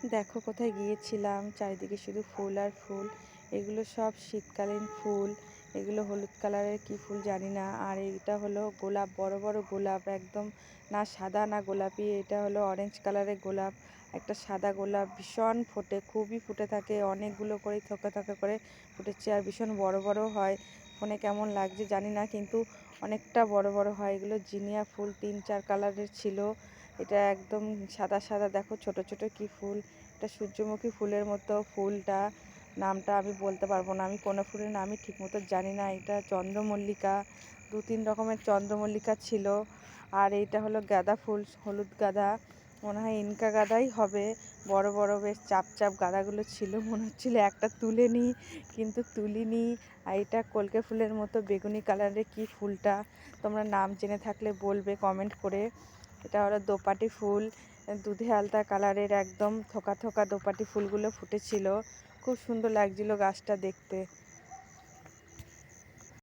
দেখো কোথায় গিয়েছিলাম, চারিদিকে শুধু ফুল আর ফুল। এগুলো সব শীতকালীন ফুল। এগুলো হলুদ কালারের কি ফুল জানি না। আর এইটা হলো গোলাপ, বড় বড় গোলাপ, একদম না সাদা না গোলাপি, এটা হলো অরেঞ্জ কালারের গোলাপ। একটা সাদা গোলাপ ভীষণ ফোটে, খুবই ফুটে থাকে, অনেকগুলো করে থোকা থোকা করে ফুটেছে আর ভীষণ বড় বড় হয়। ফোনে কেমন লাগছে জানি না, কিন্তু অনেকটা বড় বড় হয়। এগুলো জিনিয়া ফুল, 3-4 কালারের ছিল। এটা একদম সাদা সাদা, দেখো ছোট ছোট কি ফুল। এটা সূর্যমুখী ফুলের মতো ফুলটা, নামটা আমি বলতে পারবো না, আমি কোনো ফুলের নামই ঠিক মতো জানি না। এটা চন্দ্রমল্লিকা, 2-3 রকমের চন্দ্রমল্লিকা ছিল। আর এইটা হলো গাঁদা ফুল, হলুদ গাঁদা, মনে হয় ইনকা গাঁদাই হবে। বড় বড় বেশ চাপ চাপ গাঁদাগুলো ছিল, মনে হচ্ছিল একটা তুলে নিই, কিন্তু তুলিনি। আর এটা কলকে ফুলের মতো বেগুনি কালারের কি ফুলটা, তোমরা নাম জেনে থাকলে বলবে কমেন্ট করে। এটা হলো দোপাটি ফুল, দুধে আলতা কালারের, একদম থোকা থোকা দোপাটি ফুলগুলো ফুটেছিল। খুব সুন্দর লাগছিল গাছটা দেখতে।